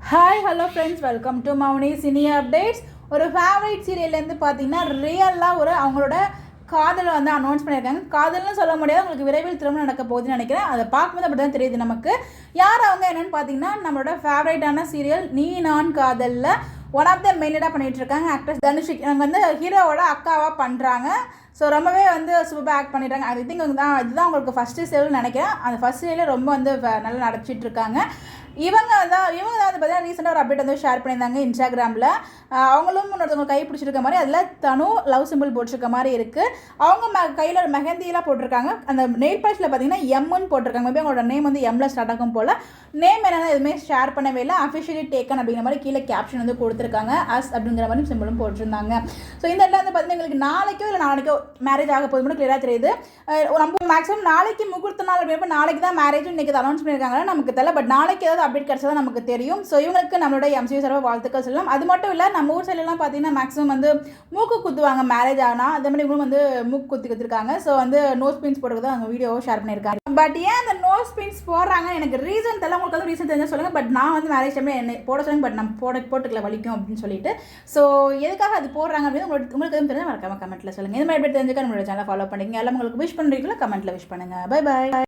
Hi hello friends, welcome to Mouni cine updates. ஒரு favourite சீரியல்லேருந்து பார்த்தீங்கன்னா ரியலாக அவங்களோட காதலை அனௌன்ஸ் பண்ணியிருக்காங்க. காதல்னு சொல்ல முடியாது, உங்களுக்கு விரைவில் திருமணம் நடக்க போகுதுன்னு நினைக்கிறேன். அதை பார்க்கும்போது அப்படி தான் தெரியுது நமக்கு. யார் அவங்க என்னென்னு பார்த்தீங்கன்னா, நம்மளோட ஃபேவரட்டான சீரியல் நீ நான் காதலில் ஒன் ஆஃப் த மெயின் லீடாக பண்ணிகிட்டு இருக்காங்க ஆக்ட்ரஸ் தனுஷிக். அவங்க ஹீரோவோட அக்காவாக பண்ணுறாங்க. ஸோ ரொம்பவே சூப்பராக ஆக்ட் பண்ணிடுறாங்க. ஐ திங்க் இதுதான் உங்களுக்கு ஃபஸ்ட்டு சீரியல்னு நினைக்கிறேன். அந்த ஃபஸ்ட் சீரியலே ரொம்ப நல்லா நடிச்சிட்டு இருக்காங்க. இவங்க பார்த்தீங்கன்னா ரீசெண்டாக ஒரு அப்டேட் ஷேர் பண்ணியிருந்தாங்க இன்ஸ்டாகிராமில். அவங்களும் இன்னொருத்தவங்க கை பிடிச்சிருக்க மாதிரி அதில் தனு லவ் சிம்பிள் போட்டிருக்க மாதிரி இருக்குது. அவங்க கையில் ஒரு மெஹந்தியெலாம் போட்டிருக்காங்க. அந்த நெயில் பாலிஷில் பார்த்தீங்கன்னா எம்முன்னு போட்டிருக்காங்க. மேபி அவங்களோட நேம் எம்மில் ஸ்டார்ட் ஆகும் போல். நேம் என்னென்னா எதுவுமே ஷேர் பண்ணவே இல்லை. அஃபிஷியலி டேக்கன் அப்படிங்கிற மாதிரி கீழே கேப்ஷன் கொடுத்துருக்காங்க. அஸ் அப்படிங்கிற மாதிரி சிம்பிளும் போட்டிருந்தாங்க. ஸோ இந்த இடத்துல பார்த்தீங்கன்னா எங்களுக்கு நாளைக்கோ இல்லை நாளைக்கோ மேரேஜ் ஆக போது மட்டும் கிளியராக தெரியுது. நம்ம மேக்ஸிமம் நாளைக்கு முகூர்த்த நாள் அப்படின்றப்ப நாளைக்கு தான் மேரேஜ் இன்றைக்கி அனௌன்ஸ் பண்ணியிருக்காங்க நமக்கு தெரியல. பட் நாளைக்கு ஏதாவது அப்டேட் கிடைச்சா நமக்கு தெரியும். ஸோ இவங்களுக்கு நம்மளோட எம்சியூ சார்பாக வாழ்த்துக்கள் சொல்லலாம். அது மட்டும் இல்லை, நம்ம ஊர் சைட்லாம் பார்த்தீங்கன்னா மேக்ஸிமம் மூக்கு குத்துவாங்க மேரேஜ் ஆனால். அதே மாதிரி இவங்களும் மூக்கு குத்திருக்காங்க. ஸோ நோஸ் பின்ஸ் போடுறது அவங்க வீடியோவை ஷேர் பண்ணியிருக்காங்க. பட் ஏன் அந்த நோஸ் பின்ஸ் போடுறாங்க எனக்கு ரீசன் தெரியல. உங்களுக்கு ரீசன் தெரிஞ்சால் சொல்லுங்கள். பட் நான் மேரேஜ் டைமில் என்ன போட சொல்லுங்க. பட் நம்ம போட்டுக்கல வலிக்கும் அப்படின்னு சொல்லிட்டு. ஸோ எதுக்காக அது போடுறாங்க அப்படின்னு உங்களுக்கு எதுவும் தெரிஞ்சால் மறக்காம கமெண்ட்டில் சொல்லுங்கள். இது மாதிரி எப்படி தெரிஞ்சுக்க நம்மளோட சேனலை ஃபாலோ பண்ணிக்கங்க. எல்லாம் உங்களுக்கு விஷ் பண்ணுறீங்களா கமெண்ட்டில் விஷ் பண்ணுங்கள். Bye bye.